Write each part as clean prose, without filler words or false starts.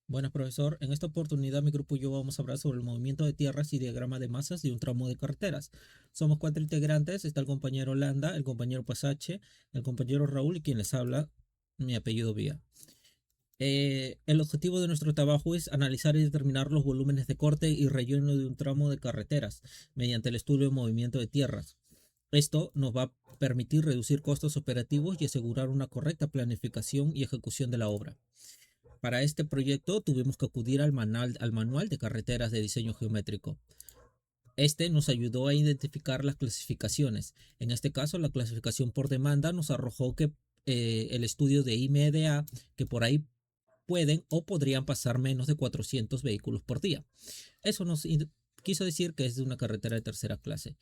Buenas, profesor. En esta oportunidad, mi grupo y yo vamos a hablar sobre el movimiento de tierras y diagrama de masas de un tramo de carreteras. Somos cuatro integrantes. Está el compañero Landa, el compañero Pasache, el compañero Raúl y quien les habla, mi apellido Vía. El objetivo de nuestro trabajo es analizar y determinar los volúmenes de corte y relleno de un tramo de carreteras mediante el estudio de movimiento de tierras. Esto nos va a permitir reducir costos operativos y asegurar una correcta planificación y ejecución de la obra. Para este proyecto tuvimos que acudir al manual de carreteras de diseño geométrico. Este nos ayudó a identificar las clasificaciones. En este caso, la clasificación por demanda nos arrojó que el estudio de IMEDA, que por ahí pueden o podrían pasar menos de 400 vehículos por día. Eso nos quiso decir que es de una carretera de tercera clase.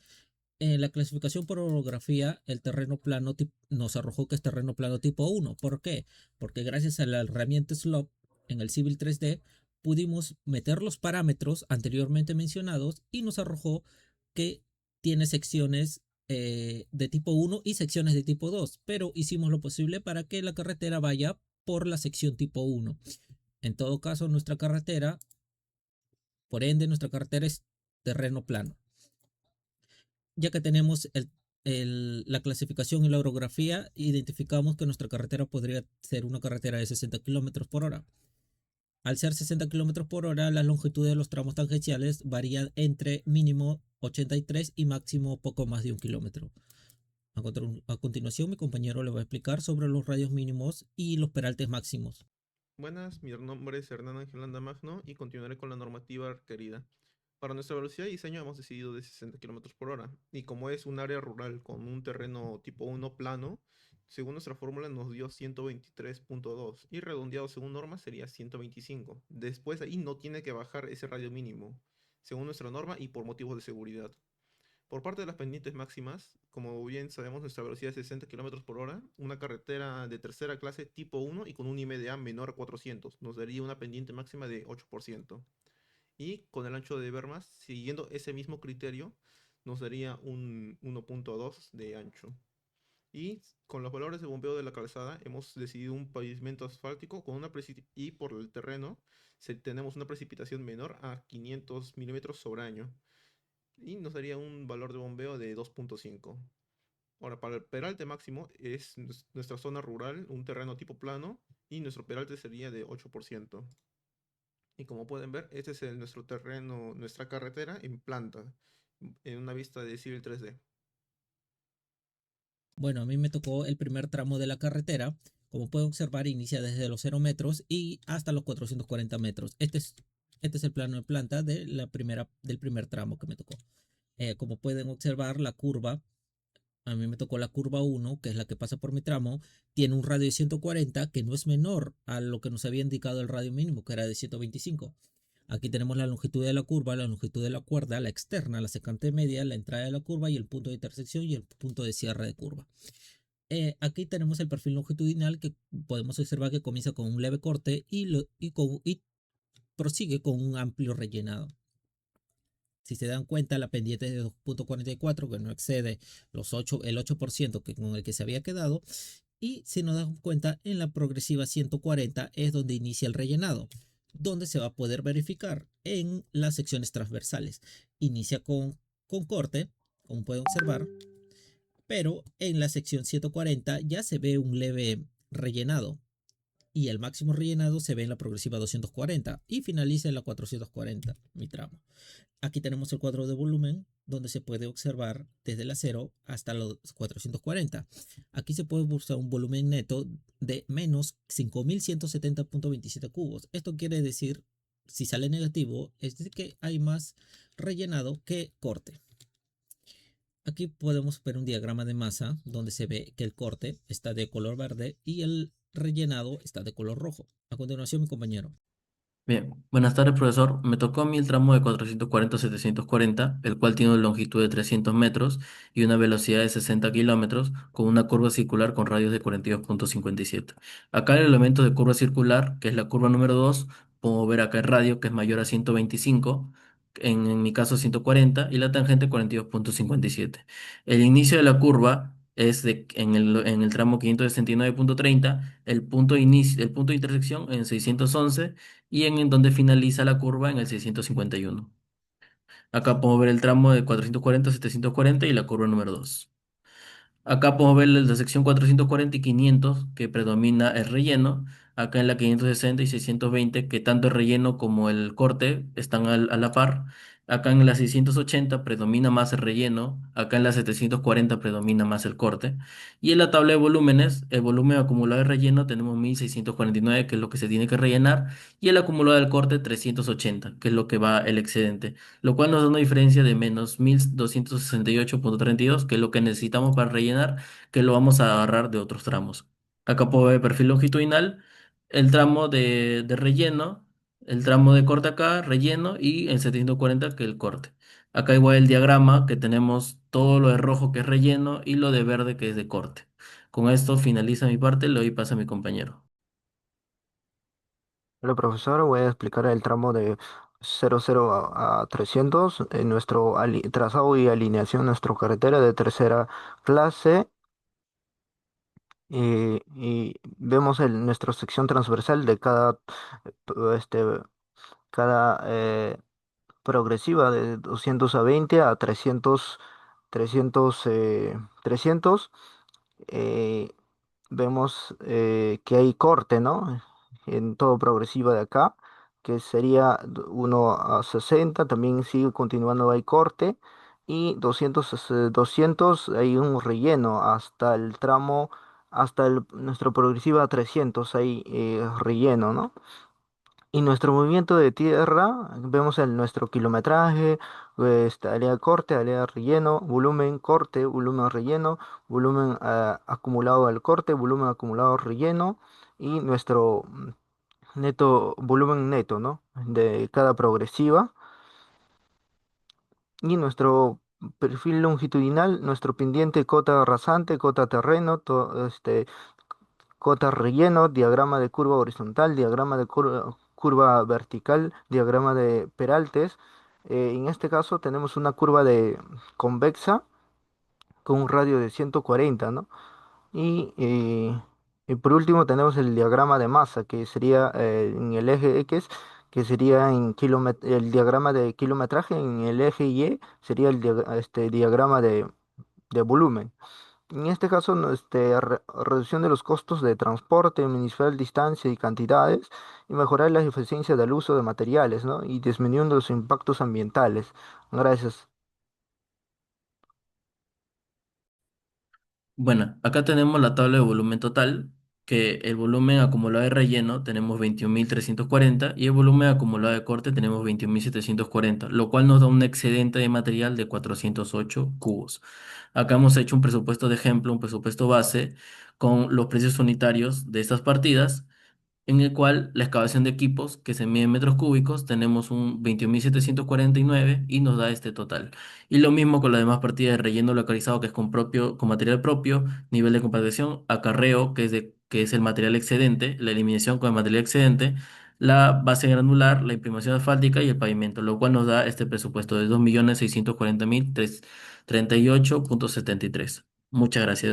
En la clasificación por orografía, el terreno plano nos arrojó que es terreno plano tipo 1. ¿Por qué? Porque gracias a la herramienta Slope en el Civil 3D pudimos meter los parámetros anteriormente mencionados y nos arrojó que tiene secciones de tipo 1 y secciones de tipo 2, pero hicimos lo posible para que la carretera vaya por la sección tipo 1. En todo caso, nuestra carretera es terreno plano. Ya que tenemos la clasificación y la orografía, identificamos que nuestra carretera podría ser una carretera de 60 kilómetros por hora. Al ser 60 kilómetros por hora, la longitud de los tramos tangenciales varía entre mínimo 83 y máximo poco más de 1 kilómetro. A continuación, mi compañero le va a explicar sobre los radios mínimos y los peraltes máximos. Buenas, mi nombre es Hernán Ángel Landa Magno y continuaré con la normativa requerida. Para nuestra velocidad de diseño hemos decidido de 60 kilómetros por hora y como es un área rural con un terreno tipo 1 plano, según nuestra fórmula nos dio 123.2 y redondeado según norma sería 125. Después ahí no tiene que bajar ese radio mínimo, según nuestra norma y por motivos de seguridad. Por parte de las pendientes máximas, como bien sabemos, nuestra velocidad es 60 kilómetros por hora. Una carretera de tercera clase tipo 1 y con un IMDA menor a 400 nos daría una pendiente máxima de 8%. Y con el ancho de bermas, siguiendo ese mismo criterio, nos daría un 1.2 de ancho. Y con los valores de bombeo de la calzada, hemos decidido un pavimento asfáltico con y por el terreno tenemos una precipitación menor a 500 milímetros sobre año y nos daría un valor de bombeo de 2.5. Ahora, para el peralte máximo es nuestra zona rural, un terreno tipo plano, y nuestro peralte sería de 8%. Y como pueden ver, este es nuestro terreno, nuestra carretera en planta, en una vista de Civil 3D. Bueno, a mí me tocó el primer tramo de la carretera. Como pueden observar, inicia desde los 0 metros y hasta los 440 metros. Este es el plano de planta del primer tramo que me tocó. Como pueden observar, la curva, a mí me tocó la curva 1, que es la que pasa por mi tramo, tiene un radio de 140, que no es menor a lo que nos había indicado el radio mínimo, que era de 125. Aquí tenemos la longitud de la curva, la longitud de la cuerda, la externa, la secante media, la entrada de la curva y el punto de intersección y el punto de cierre de curva. Aquí tenemos el perfil longitudinal que podemos observar que comienza con un leve corte y prosigue con un amplio rellenado. Si se dan cuenta, la pendiente es de 2.44, que no excede el 8% con el que se había quedado. Y si nos damos cuenta, en la progresiva 140 es donde inicia el rellenado, donde se va a poder verificar en las secciones transversales. Inicia con corte, como pueden observar, pero en la sección 140 ya se ve un leve rellenado y el máximo rellenado se ve en la progresiva 240 y finaliza en la 440, mi tramo. Aquí tenemos el cuadro de volumen donde se puede observar desde la 0 hasta los 440. Aquí se puede buscar un volumen neto de menos 5170.27 cubos. Esto quiere decir, si sale negativo, es decir que hay más rellenado que corte. Aquí podemos ver un diagrama de masa donde se ve que el corte está de color verde y el rellenado está de color rojo. A continuación, mi compañero. Bien, buenas tardes, profesor. Me tocó a mí el tramo de 440 a 740, el cual tiene una longitud de 300 metros y una velocidad de 60 kilómetros, con una curva circular con radios de 42.57. Acá el elemento de curva circular, que es la curva número 2, podemos ver acá el radio, que es mayor a 125, en mi caso 140, y la tangente 42.57. El inicio de la curva es en el tramo 569.30, el punto de intersección en 611 y en donde finaliza la curva en el 651. Acá podemos ver el tramo de 440 a 740 y la curva número 2. Acá podemos ver la sección 440 y 500 que predomina el relleno. Acá en la 560 y 620 que tanto el relleno como el corte están a la par. Acá en la 680 predomina más el relleno. Acá en la 740 predomina más el corte. Y en la tabla de volúmenes, el volumen acumulado de relleno tenemos 1649 que es lo que se tiene que rellenar. Y el acumulado del corte 380 que es lo que va el excedente, lo cual nos da una diferencia de menos 1268.32, que es lo que necesitamos para rellenar, que lo vamos a agarrar de otros tramos. Acá puedo ver el perfil longitudinal, el tramo de relleno, el tramo de corte acá, relleno, y el 740 que es el corte. Acá igual el diagrama que tenemos todo lo de rojo que es relleno y lo de verde que es de corte. Con esto finaliza mi parte, le doy paso a mi compañero. Hola profesor, voy a explicar el tramo de 00 a 300 en nuestro trazado y alineación, nuestra carretera de tercera clase. Y vemos nuestra sección transversal de cada progresiva de 200 a 20 a 300. eh, Vemos que hay corte, ¿no? En todo progresivo de acá, que sería 1 a 60, también sigue continuando, hay corte, y 200 hay un relleno hasta el tramo, nuestro progresiva 300 hay relleno, ¿no? Y nuestro movimiento de tierra, vemos nuestro kilometraje, área corte, área relleno, volumen corte, volumen relleno, volumen acumulado al corte, volumen acumulado relleno y nuestro neto, volumen neto, ¿no? De cada progresiva. Y nuestro perfil longitudinal, nuestro pendiente cota rasante, cota terreno, cota relleno, diagrama de curva horizontal, diagrama de curva vertical, diagrama de peraltes. En este caso tenemos una curva de convexa con un radio de 140, ¿no? Y por último tenemos el diagrama de masa, que sería en el eje X, que sería el diagrama de kilometraje, en el eje Y sería este diagrama de volumen. En este caso, no, reducción de los costos de transporte, minimizar distancia y cantidades, y mejorar la eficiencia del uso de materiales, ¿no? Y disminuyendo los impactos ambientales. Gracias. Bueno, acá tenemos la tabla de volumen total, que el volumen acumulado de relleno tenemos 21.340 y el volumen acumulado de corte tenemos 21.740, lo cual nos da un excedente de material de 408 cubos. Acá hemos hecho un presupuesto de ejemplo, un presupuesto base, con los precios unitarios de estas partidas en el cual la excavación de equipos que se mide en metros cúbicos tenemos un 21.749 y nos da este total. Y lo mismo con las demás partidas de relleno localizado que es con material propio, nivel de compactación, acarreo que es el material excedente, la eliminación con el material excedente, la base granular, la imprimación asfáltica y el pavimento, lo cual nos da este presupuesto de 2.640.038.73. Muchas gracias.